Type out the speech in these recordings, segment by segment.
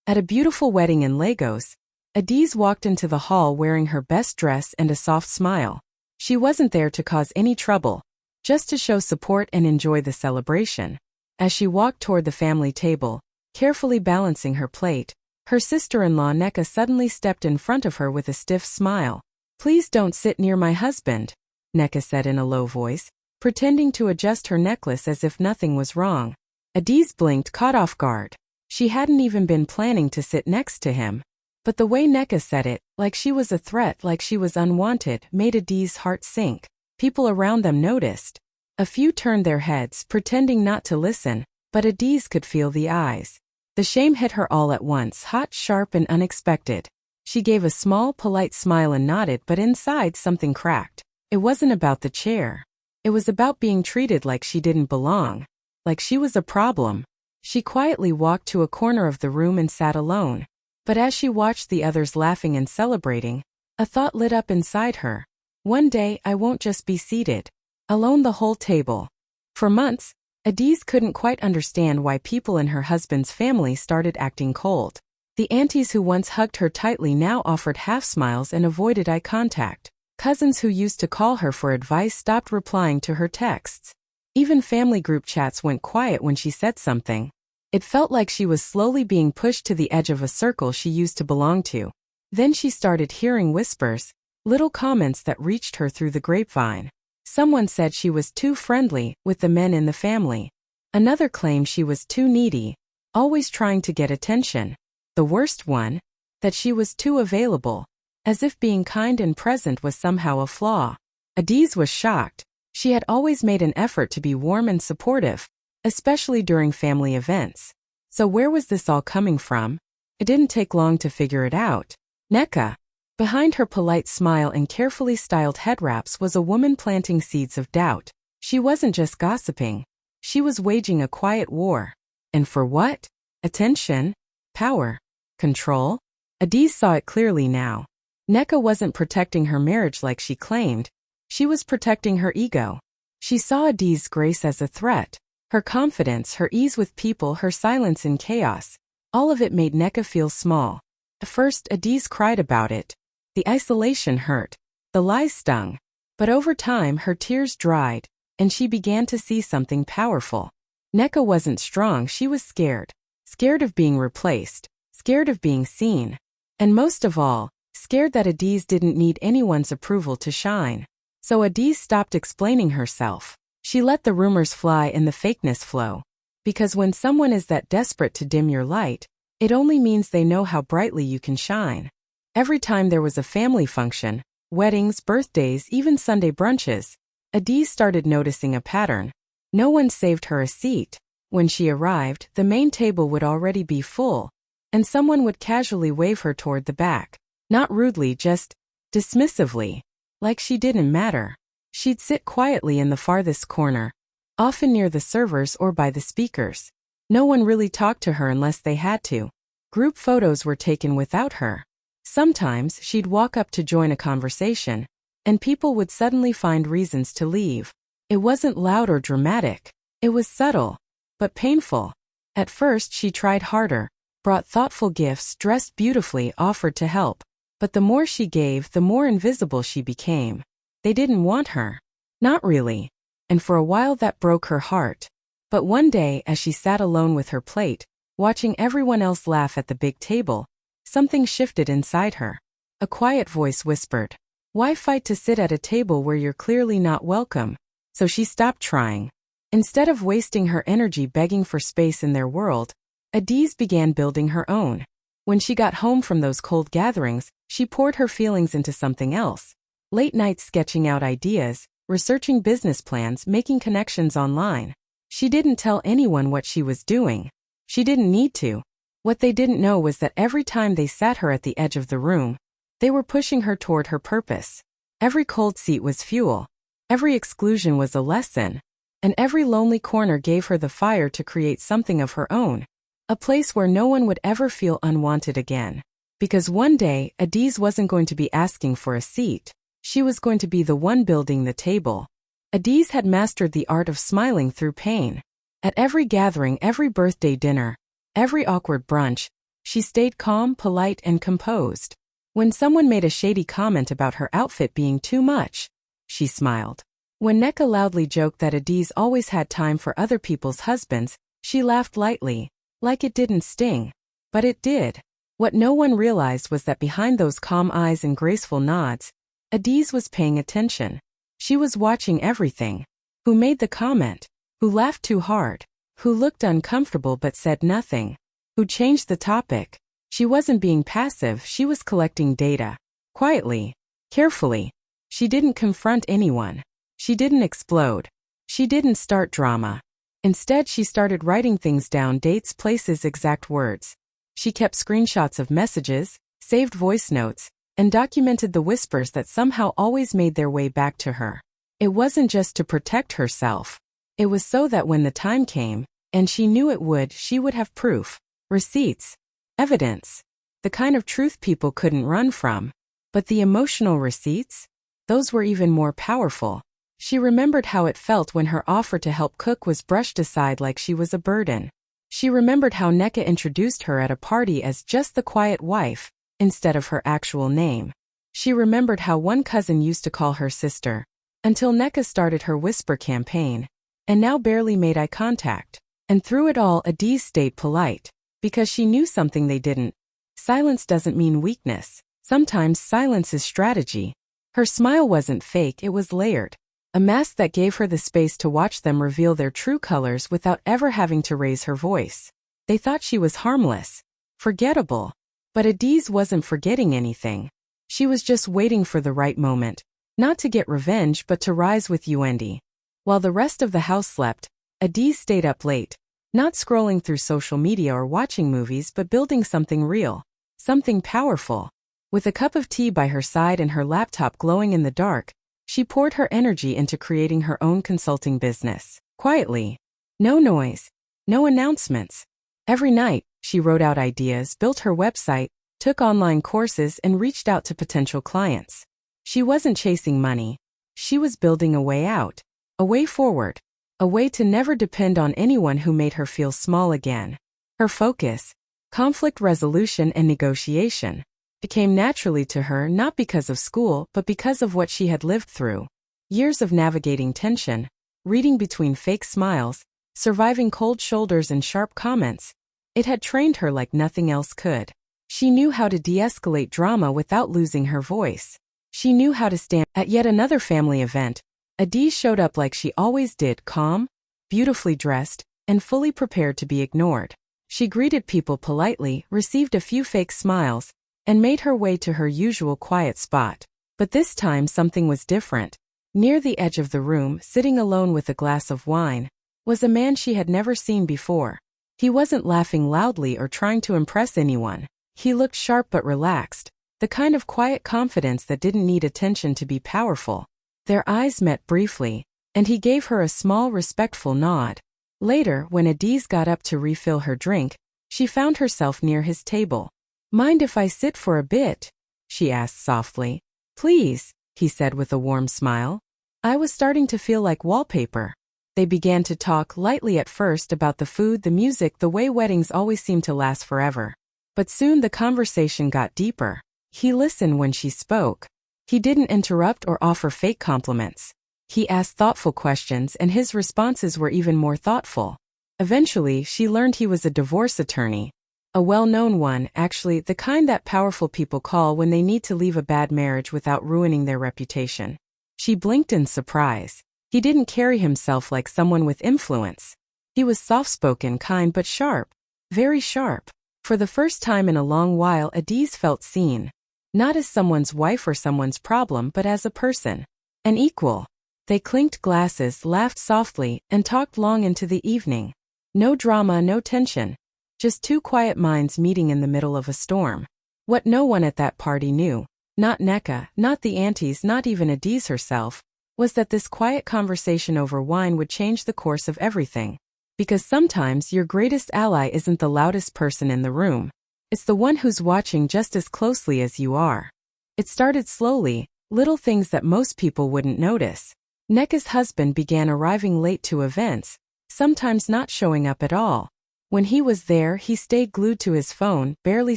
At a beautiful wedding in Lagos, Adiz walked into the hall wearing her best dress and a soft smile. She wasn't there to cause any trouble, just to show support and enjoy the celebration. As she walked toward the family table, carefully balancing her plate, her sister-in-law Neca suddenly stepped in front of her with a stiff smile. "Please don't sit near my husband," Neca said in a low voice, pretending to adjust her necklace as if nothing was wrong. Adiz blinked, caught off guard. She hadn't even been planning to sit next to him. But the way Neca said it, like she was a threat, like she was unwanted, made Adiz's heart sink. People around them noticed. A few turned their heads, pretending not to listen, but Adiz could feel the eyes. The shame hit her all at once, hot, sharp, and unexpected. She gave a small, polite smile and nodded, but inside something cracked. It wasn't about the chair. It was about being treated like she didn't belong, like she was a problem. She quietly walked to a corner of the room and sat alone. But as she watched the others laughing and celebrating, a thought lit up inside her. One day I won't just be seated alone the whole table. For months, Adiz couldn't quite understand why people in her husband's family started acting cold. The aunties who once hugged her tightly now offered half smiles and avoided eye contact. Cousins who used to call her for advice stopped replying to her texts. Even family group chats went quiet when she said something. It felt like she was slowly being pushed to the edge of a circle she used to belong to. Then she started hearing whispers, little comments that reached her through the grapevine. Someone said she was too friendly with the men in the family. Another claimed she was too needy, always trying to get attention. The worst one, that she was too available, as if being kind and present was somehow a flaw. Adiz was shocked. She had always made an effort to be warm and supportive, especially during family events. So where was this all coming from? It didn't take long to figure it out. Neca. Behind her polite smile and carefully styled head wraps was a woman planting seeds of doubt. She wasn't just gossiping. She was waging a quiet war. And for what? Attention? Power? Control? Adiz saw it clearly now. Neca wasn't protecting her marriage like she claimed. She was protecting her ego. She saw Adiz's grace as a threat. Her confidence, her ease with people, her silence in chaos. All of it made Neca feel small. At first, Adiz cried about it. The isolation hurt. The lies stung. But over time, her tears dried, and she began to see something powerful. Neca wasn't strong, she was scared. Scared of being replaced. Scared of being seen. And most of all, scared that Adiz didn't need anyone's approval to shine. So Adiz stopped explaining herself. She let the rumors fly and the fakeness flow. Because when someone is that desperate to dim your light, it only means they know how brightly you can shine. Every time there was a family function, weddings, birthdays, even Sunday brunches, Adiz started noticing a pattern. No one saved her a seat. When she arrived, the main table would already be full, and someone would casually wave her toward the back. Not rudely, just dismissively, like she didn't matter. She'd sit quietly in the farthest corner, often near the servers or by the speakers. No one really talked to her unless they had to. Group photos were taken without her. Sometimes she'd walk up to join a conversation, and people would suddenly find reasons to leave. It wasn't loud or dramatic. It was subtle, but painful. At first she tried harder, brought thoughtful gifts, dressed beautifully, offered to help. But the more she gave, the more invisible she became. They didn't want her. Not really. And for a while that broke her heart. But one day, as she sat alone with her plate, watching everyone else laugh at the big table, something shifted inside her. A quiet voice whispered, "Why fight to sit at a table where you're clearly not welcome?" So she stopped trying. Instead of wasting her energy begging for space in their world, Adiz began building her own. When she got home from those cold gatherings, she poured her feelings into something else. Late nights sketching out ideas, researching business plans, making connections online. She didn't tell anyone what she was doing. She didn't need to. What they didn't know was that every time they sat her at the edge of the room, they were pushing her toward her purpose. Every cold seat was fuel. Every exclusion was a lesson. And every lonely corner gave her the fire to create something of her own. A place where no one would ever feel unwanted again. Because one day, Adiz wasn't going to be asking for a seat. She was going to be the one building the table. Adiz had mastered the art of smiling through pain. At every gathering, every birthday dinner, every awkward brunch, She stayed calm, polite, and composed. When someone made a shady comment about her outfit being too much, she smiled. When Neca loudly joked that Adie's always had time for other people's husbands, she laughed lightly, like it didn't sting. But it did. What no one realized was that behind those calm eyes and graceful nods, Adie's was paying attention. She was watching everything. Who made the comment? Who laughed too hard? Who looked uncomfortable but said nothing? Who changed the topic? She wasn't being passive, she was collecting data. Quietly. Carefully. She didn't confront anyone. She didn't explode. She didn't start drama. Instead, she started writing things down: dates, places, exact words. She kept screenshots of messages, saved voice notes, and documented the whispers that somehow always made their way back to her. It wasn't just to protect herself. It was so that when the time came, and she knew it would, she would have proof, receipts, evidence, the kind of truth people couldn't run from. But the emotional receipts? Those were even more powerful. She remembered how it felt when her offer to help cook was brushed aside like she was a burden. She remembered how Neca introduced her at a party as just the quiet wife, instead of her actual name. She remembered how one cousin used to call her sister, until Neca started her whisper campaign, and now barely made eye contact. And through it all, Adie stayed polite, because she knew something they didn't. Silence doesn't mean weakness. Sometimes silence is strategy. Her smile wasn't fake, it was layered. A mask that gave her the space to watch them reveal their true colors without ever having to raise her voice. They thought she was harmless, forgettable. But Adie's wasn't forgetting anything. She was just waiting for the right moment. Not to get revenge, but to rise with UND. While the rest of the house slept, Adie stayed up late. Not scrolling through social media or watching movies, but building something real. Something powerful. With a cup of tea by her side and her laptop glowing in the dark, she poured her energy into creating her own consulting business. Quietly. No noise. No announcements. Every night, she wrote out ideas, built her website, took online courses, and reached out to potential clients. She wasn't chasing money. She was building a way out. A way forward. A way to never depend on anyone who made her feel small again. Her focus, conflict resolution and negotiation, came naturally to her not because of school but because of what she had lived through. Years of navigating tension, reading between fake smiles, surviving cold shoulders and sharp comments. It had trained her like nothing else could. She knew how to de-escalate drama without losing her voice. She knew how to stand. At yet another family event, Adie showed up like she always did, calm, beautifully dressed, and fully prepared to be ignored. She greeted people politely, received a few fake smiles, and made her way to her usual quiet spot. But this time something was different. Near the edge of the room, sitting alone with a glass of wine, was a man she had never seen before. He wasn't laughing loudly or trying to impress anyone. He looked sharp but relaxed, the kind of quiet confidence that didn't need attention to be powerful. Their eyes met briefly, and he gave her a small, respectful nod. Later, when Adie's got up to refill her drink, she found herself near his table. "Mind if I sit for a bit?" she asked softly. "Please," he said with a warm smile. I was starting to feel like wallpaper. They began to talk lightly at first about the food, the music, the way weddings always seem to last forever. But soon the conversation got deeper. He listened when she spoke. He didn't interrupt or offer fake compliments. He asked thoughtful questions, and his responses were even more thoughtful. Eventually, she learned he was a divorce attorney. A well-known one, actually, the kind that powerful people call when they need to leave a bad marriage without ruining their reputation. She blinked in surprise. He didn't carry himself like someone with influence. He was soft-spoken, kind but sharp. Very sharp. For the first time in a long while, Adie's felt seen. Not as someone's wife or someone's problem, but as a person. An equal. They clinked glasses, laughed softly, and talked long into the evening. No drama, no tension. Just two quiet minds meeting in the middle of a storm. What no one at that party knew, not Neca, not the aunties, not even Adie's herself, was that this quiet conversation over wine would change the course of everything. Because sometimes your greatest ally isn't the loudest person in the room. It's the one who's watching just as closely as you are. It started slowly, little things that most people wouldn't notice. Neca's husband began arriving late to events, sometimes not showing up at all. When he was there, he stayed glued to his phone, barely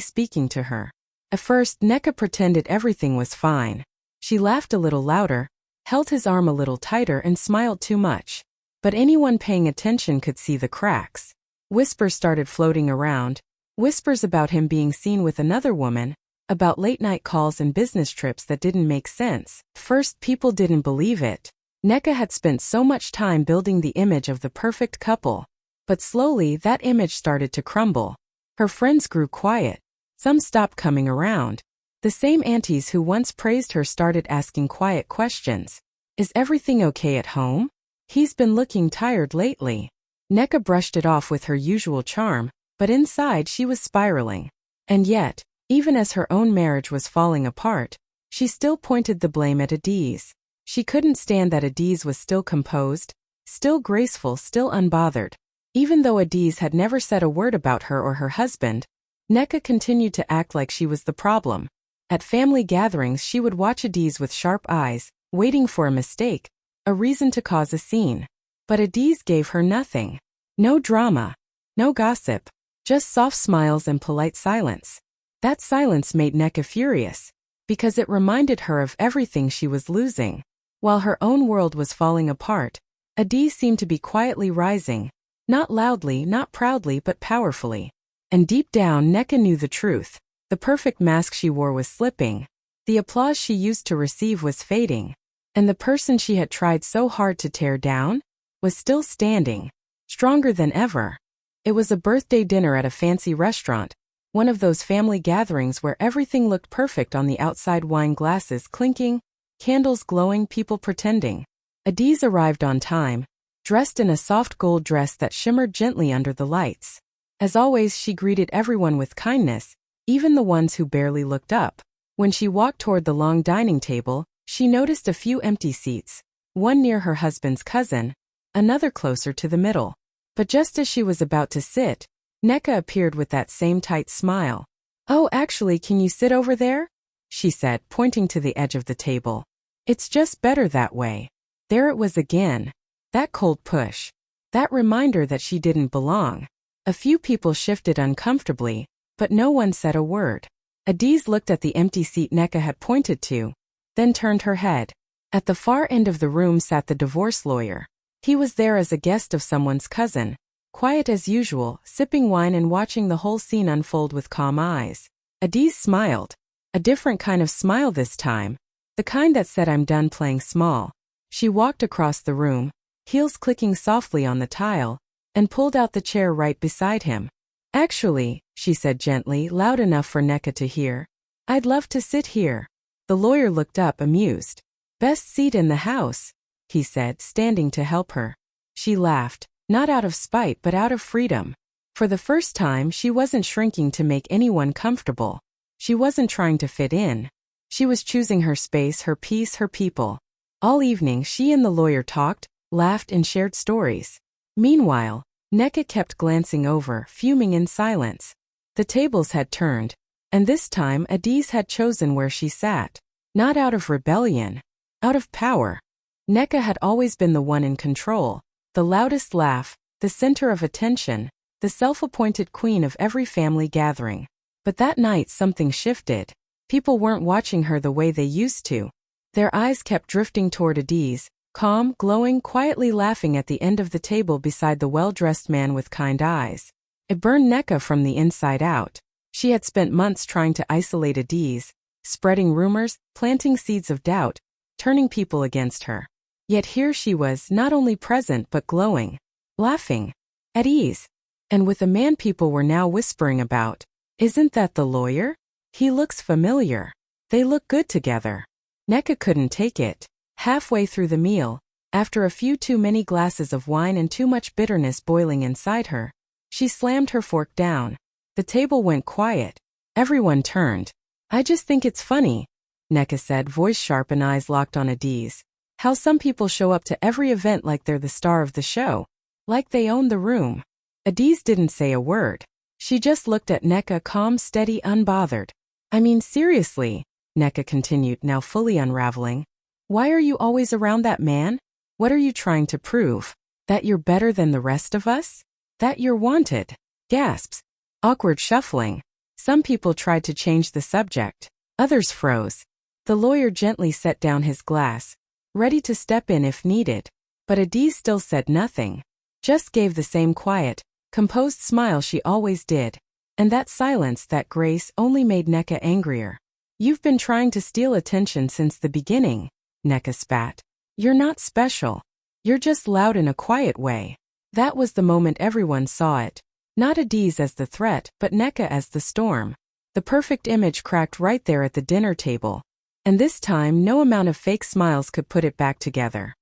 speaking to her. At first, Neca pretended everything was fine. She laughed a little louder, held his arm a little tighter and smiled too much. But anyone paying attention could see the cracks. Whispers started floating around, whispers about him being seen with another woman, about late-night calls and business trips that didn't make sense. First, people didn't believe it. Neca had spent so much time building the image of the perfect couple. But slowly, that image started to crumble. Her friends grew quiet. Some stopped coming around. The same aunties who once praised her started asking quiet questions. Is everything okay at home? He's been looking tired lately. Neca brushed it off with her usual charm, but inside she was spiraling. And yet, even as her own marriage was falling apart, she still pointed the blame at Adiz. She couldn't stand that Adiz was still composed, still graceful, still unbothered. Even though Adiz had never said a word about her or her husband, Neca continued to act like she was the problem. At family gatherings she would watch Adiz with sharp eyes, waiting for a mistake, a reason to cause a scene. But Adiz gave her nothing. No drama, no gossip, just soft smiles and polite silence. That silence made Neca furious, because it reminded her of everything she was losing. While her own world was falling apart, Adiz seemed to be quietly rising. Not loudly, not proudly, but powerfully. And deep down, Neca knew the truth. The perfect mask she wore was slipping. The applause she used to receive was fading. And the person she had tried so hard to tear down was still standing, stronger than ever. It was a birthday dinner at a fancy restaurant, one of those family gatherings where everything looked perfect on the outside, wine glasses clinking, candles glowing, people pretending. Adiz arrived on time, dressed in a soft gold dress that shimmered gently under the lights. As always, she greeted everyone with kindness, even the ones who barely looked up. When she walked toward the long dining table, she noticed a few empty seats, one near her husband's cousin, another closer to the middle. But just as she was about to sit, Neca appeared with that same tight smile. "Oh, actually, can you sit over there?" she said, pointing to the edge of the table. "It's just better that way." There it was again. That cold push. That reminder that she didn't belong. A few people shifted uncomfortably, but no one said a word. Adiz looked at the empty seat Neca had pointed to, then turned her head. At the far end of the room sat the divorce lawyer. He was there as a guest of someone's cousin, quiet as usual, sipping wine and watching the whole scene unfold with calm eyes. Adiz smiled. A different kind of smile this time. The kind that said, "I'm done playing small." She walked across the room, heels clicking softly on the tile, and pulled out the chair right beside him. "Actually," she said gently, loud enough for Neca to hear, "I'd love to sit here." The lawyer looked up, amused. "Best seat in the house," he said, standing to help her. She laughed, not out of spite but out of freedom. For the first time, she wasn't shrinking to make anyone comfortable. She wasn't trying to fit in. She was choosing her space, her peace, her people. All evening, she and the lawyer talked, laughed, and shared stories. Meanwhile, Neca kept glancing over, fuming in silence. The tables had turned, and this time Adiz had chosen where she sat. Not out of rebellion, out of power. Neca had always been the one in control, the loudest laugh, the center of attention, the self-appointed queen of every family gathering. But that night something shifted. People weren't watching her the way they used to. Their eyes kept drifting toward Adiz, calm, glowing, quietly laughing at the end of the table beside the well-dressed man with kind eyes. It burned Neca from the inside out. She had spent months trying to isolate Adiz, spreading rumors, planting seeds of doubt, turning people against her. Yet here she was, not only present but glowing, laughing, at ease. And with a man people were now whispering about. "Isn't that the lawyer? He looks familiar. They look good together." Neca couldn't take it. Halfway through the meal, after a few too many glasses of wine and too much bitterness boiling inside her, she slammed her fork down. The table went quiet. Everyone turned. "I just think it's funny," Neca said, voice sharp and eyes locked on Adiz. "How some people show up to every event like they're the star of the show. Like they own the room." Adiz didn't say a word. She just looked at Neca, calm, steady, unbothered. "I mean, seriously," Neca continued, now fully unraveling. "Why are you always around that man? What are you trying to prove? That you're better than the rest of us? That you're wanted?" Gasps. Awkward shuffling. Some people tried to change the subject. Others froze. The lawyer gently set down his glass, ready to step in if needed. But Adiz still said nothing. Just gave the same quiet, composed smile she always did. And that silence, that grace, only made Neca angrier. You've been trying to steal attention since the beginning, Neca spat. You're not special. You're just loud in a quiet way. That was the moment everyone saw it. Not Adiz as the threat, but Neca as the storm. The perfect image cracked right there at the dinner table. And this time no amount of fake smiles could put it back together.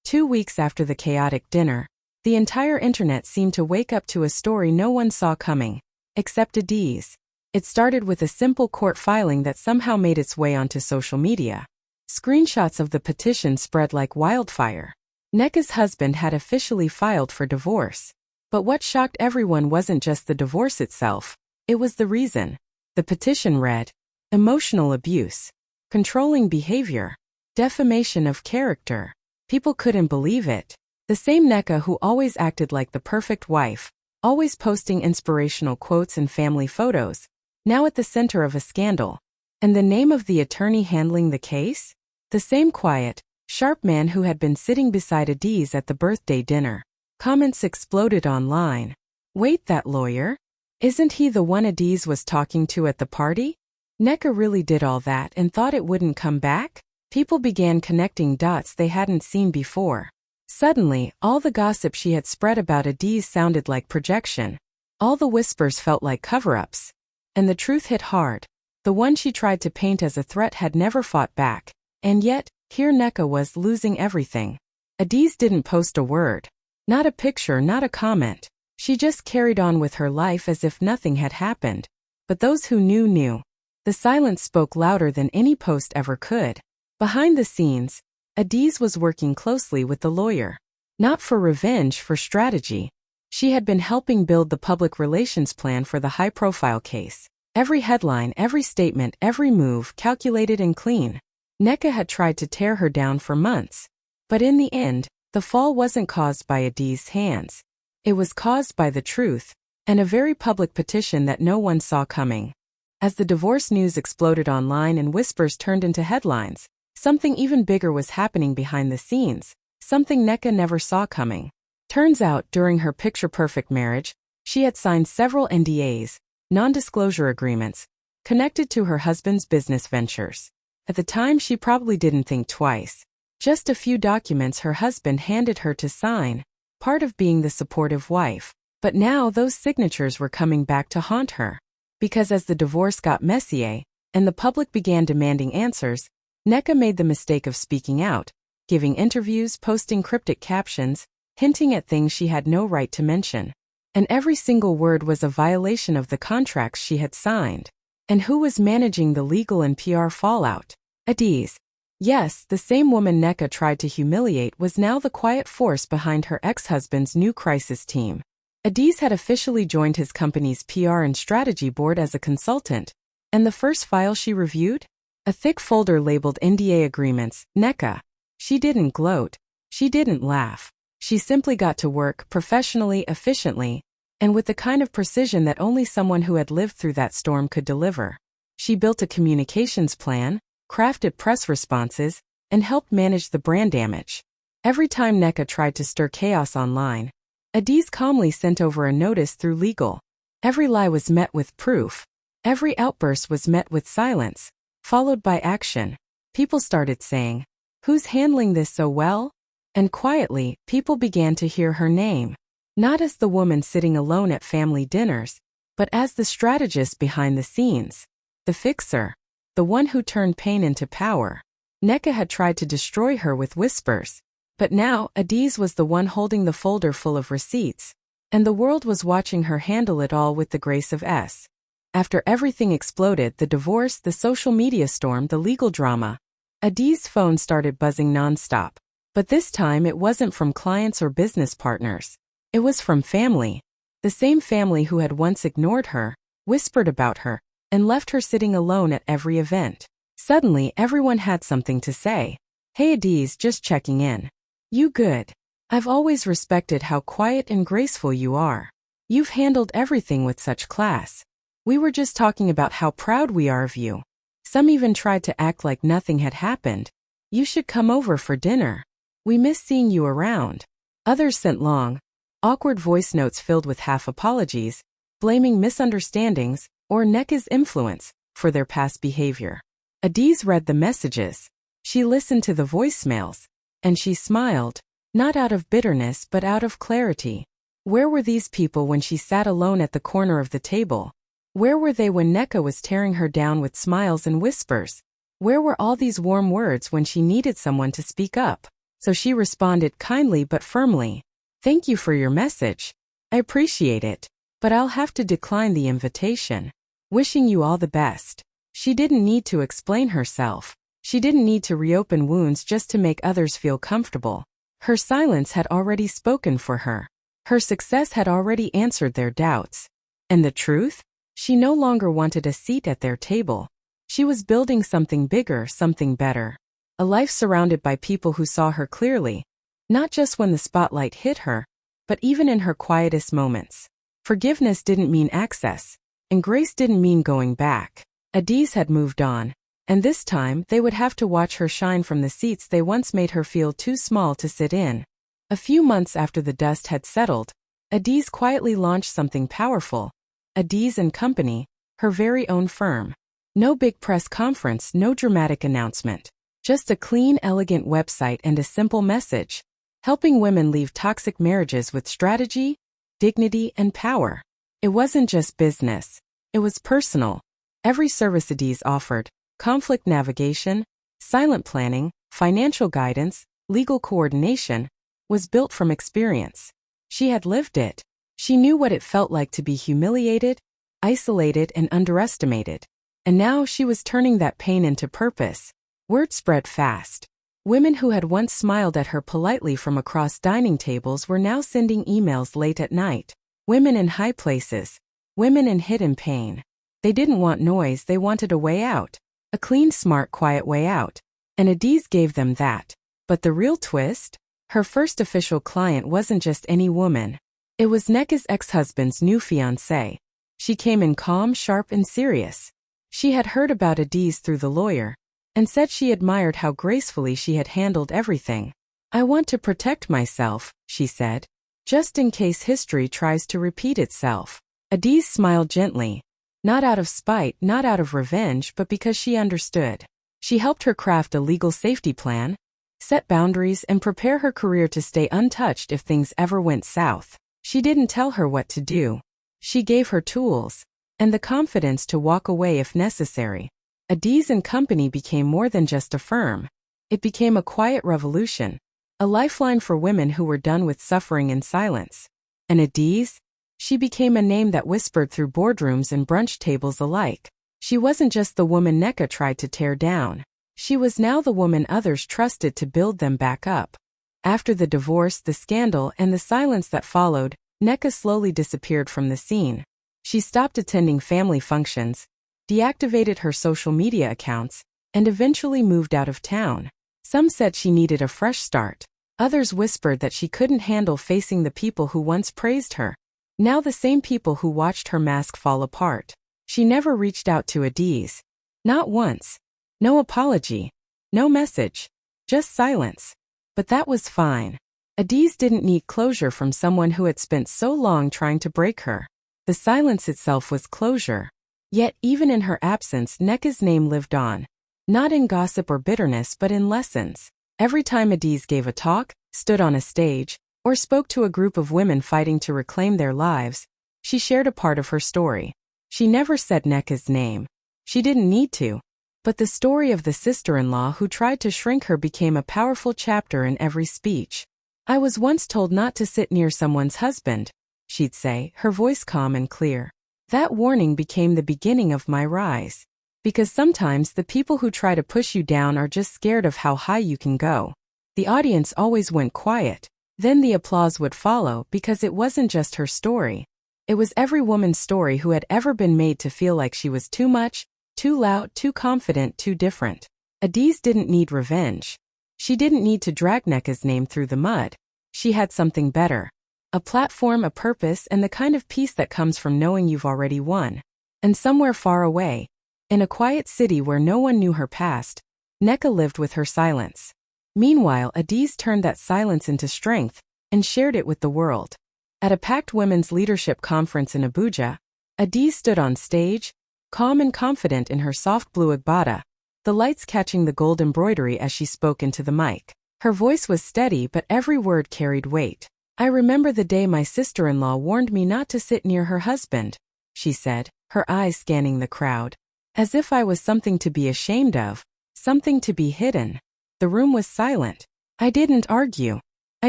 2 weeks after the chaotic dinner, the entire internet seemed to wake up to a story no one saw coming, except Adiz. It started with a simple court filing that somehow made its way onto social media. Screenshots of the petition spread like wildfire. Neca's husband had officially filed for divorce. But what shocked everyone wasn't just the divorce itself, it was the reason. The petition read, emotional abuse, controlling behavior, defamation of character. People couldn't believe it. The same Neca who always acted like the perfect wife, always posting inspirational quotes and family photos, now at the center of a scandal. And the name of the attorney handling the case? The same quiet, sharp man who had been sitting beside Adiz at the birthday dinner. Comments exploded online. Wait, that lawyer? Isn't he the one Adiz was talking to at the party? Neca really did all that and thought it wouldn't come back? People began connecting dots they hadn't seen before. Suddenly, all the gossip she had spread about Adiz sounded like projection. All the whispers felt like cover-ups. And the truth hit hard. The one she tried to paint as a threat had never fought back. And yet, here Neca was losing everything. Adiz didn't post a word. Not a picture, not a comment. She just carried on with her life as if nothing had happened. But those who knew knew. The silence spoke louder than any post ever could. Behind the scenes, Adiz was working closely with the lawyer. Not for revenge, for strategy. She had been helping build the public relations plan for the high-profile case. Every headline, every statement, every move, calculated and clean. Neca had tried to tear her down for months. But in the end, the fall wasn't caused by Adiz's hands. It was caused by the truth, and a very public petition that no one saw coming. As the divorce news exploded online and whispers turned into headlines, something even bigger was happening behind the scenes, something Neca never saw coming. Turns out, during her picture-perfect marriage, she had signed several NDAs, non-disclosure agreements, connected to her husband's business ventures. At the time, she probably didn't think twice. Just a few documents her husband handed her to sign, part of being the supportive wife. But now those signatures were coming back to haunt her. Because as the divorce got messier, and the public began demanding answers, Neca made the mistake of speaking out, giving interviews, posting cryptic captions, hinting at things she had no right to mention. And every single word was a violation of the contracts she had signed. And who was managing the legal and PR fallout? Adiz. Yes, the same woman Neca tried to humiliate was now the quiet force behind her ex-husband's new crisis team. Adiz had officially joined his company's PR and strategy board as a consultant. And the first file she reviewed? A thick folder labeled NDA agreements. Neca. She didn't gloat. She didn't laugh. She simply got to work professionally, efficiently, and with the kind of precision that only someone who had lived through that storm could deliver. She built a communications plan, crafted press responses, and helped manage the brand damage. Every time Neca tried to stir chaos online, Adiz calmly sent over a notice through legal. Every lie was met with proof. Every outburst was met with silence, followed by action. People started saying, "Who's handling this so well?" And quietly, people began to hear her name. Not as the woman sitting alone at family dinners, but as the strategist behind the scenes. The fixer. The one who turned pain into power. Neca had tried to destroy her with whispers. But now, Adiz was the one holding the folder full of receipts. And the world was watching her handle it all with the grace of S. After everything exploded, the divorce, the social media storm, the legal drama, Adiz's phone started buzzing nonstop. But this time it wasn't from clients or business partners. It was from family. The same family who had once ignored her, whispered about her, and left her sitting alone at every event. Suddenly, everyone had something to say. "Hey Adiz, just checking in. You good? I've always respected how quiet and graceful you are. You've handled everything with such class. We were just talking about how proud we are of you. Some even tried to act like nothing had happened. You should come over for dinner. We miss seeing you around. Others sent long, awkward voice notes filled with half apologies, blaming misunderstandings or Neca's influence for their past behavior. Adiz read the messages. She listened to the voicemails, and she smiled, not out of bitterness but out of clarity. Where were these people when she sat alone at the corner of the table? Where were they when Neca was tearing her down with smiles and whispers? Where were all these warm words when she needed someone to speak up? So she responded kindly but firmly. Thank you for your message. I appreciate it, but I'll have to decline the invitation. Wishing you all the best. She didn't need to explain herself. She didn't need to reopen wounds just to make others feel comfortable. Her silence had already spoken for her. Her success had already answered their doubts. And the truth? She no longer wanted a seat at their table. She was building something bigger, something better. A life surrounded by people who saw her clearly, not just when the spotlight hit her, but even in her quietest moments. Forgiveness didn't mean access, and grace didn't mean going back. Adiz had moved on, and this time they would have to watch her shine from the seats they once made her feel too small to sit in. A few months after the dust had settled, Adiz quietly launched something powerful. Adiz & Company, her very own firm. No big press conference, no dramatic announcement. Just a clean, elegant website and a simple message. Helping women leave toxic marriages with strategy, dignity, and power. It wasn't just business. It was personal. Every service Adiz offered, conflict navigation, silent planning, financial guidance, legal coordination, was built from experience. She had lived it. She knew what it felt like to be humiliated, isolated, and underestimated. And now she was turning that pain into purpose. Word spread fast. Women who had once smiled at her politely from across dining tables were now sending emails late at night. Women in high places. Women in hidden pain. They didn't want noise, they wanted a way out. A clean, smart, quiet way out. And Adiz gave them that. But the real twist? Her first official client wasn't just any woman. It was Neca's ex-husband's new fiancée. She came in calm, sharp, and serious. She had heard about Adiz through the lawyer, and said she admired how gracefully she had handled everything. I want to protect myself, she said, just in case history tries to repeat itself. Adiz smiled gently. Not out of spite, not out of revenge, but because she understood. She helped her craft a legal safety plan, set boundaries, and prepare her career to stay untouched if things ever went south. She didn't tell her what to do. She gave her tools, and the confidence to walk away if necessary. Adiz & Company became more than just a firm. It became a quiet revolution, a lifeline for women who were done with suffering in silence. And Adiz? She became a name that whispered through boardrooms and brunch tables alike. She wasn't just the woman Neca tried to tear down. She was now the woman others trusted to build them back up. After the divorce, the scandal, and the silence that followed, Neca slowly disappeared from the scene. She stopped attending family functions, deactivated her social media accounts, and eventually moved out of town. Some said she needed a fresh start. Others whispered that she couldn't handle facing the people who once praised her. Now the same people who watched her mask fall apart. She never reached out to Adiz. Not once. No apology. No message. Just silence. But that was fine. Adiz didn't need closure from someone who had spent so long trying to break her. The silence itself was closure. Yet even in her absence, Neca's name lived on. Not in gossip or bitterness, but in lessons. Every time Adiz gave a talk, stood on a stage, or spoke to a group of women fighting to reclaim their lives, she shared a part of her story. She never said Neca's name. She didn't need to. But the story of the sister-in-law who tried to shrink her became a powerful chapter in every speech. I was once told not to sit near someone's husband, she'd say, her voice calm and clear. That warning became the beginning of my rise. Because sometimes the people who try to push you down are just scared of how high you can go. The audience always went quiet. Then the applause would follow because it wasn't just her story. It was every woman's story who had ever been made to feel like she was too much, too loud, too confident, too different. Adiz didn't need revenge. She didn't need to drag Neca's name through the mud. She had something better. A platform, a purpose, and the kind of peace that comes from knowing you've already won. And somewhere far away, in a quiet city where no one knew her past, Neca lived with her silence. Meanwhile, Adiz turned that silence into strength and shared it with the world. At a packed women's leadership conference in Abuja, Adiz stood on stage, calm and confident in her soft blue agbada, the lights catching the gold embroidery as she spoke into the mic. Her voice was steady, but every word carried weight. "I remember the day my sister-in-law warned me not to sit near her husband," she said, her eyes scanning the crowd. As if I was something to be ashamed of, something to be hidden. The room was silent. I didn't argue. I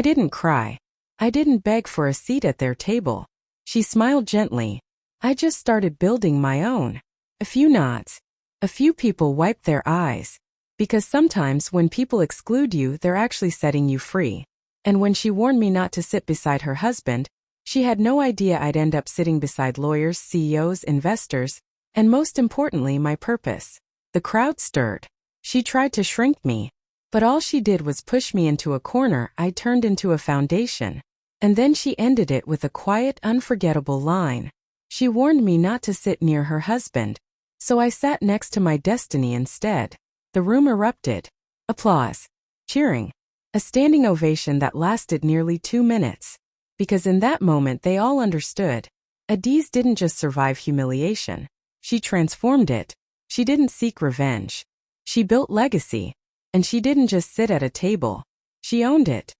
didn't cry. I didn't beg for a seat at their table. She smiled gently. I just started building my own. A few nods. A few people wiped their eyes. Because sometimes when people exclude you, they're actually setting you free. And when she warned me not to sit beside her husband, she had no idea I'd end up sitting beside lawyers, CEOs, investors, and most importantly, my purpose. The crowd stirred. She tried to shrink me, but all she did was push me into a corner I turned into a foundation. And then she ended it with a quiet, unforgettable line. She warned me not to sit near her husband, so I sat next to my destiny instead. The room erupted. Applause. Cheering. A standing ovation that lasted nearly 2 minutes. Because in that moment they all understood. Adiz didn't just survive humiliation. She transformed it. She didn't seek revenge. She built legacy. And she didn't just sit at a table. She owned it.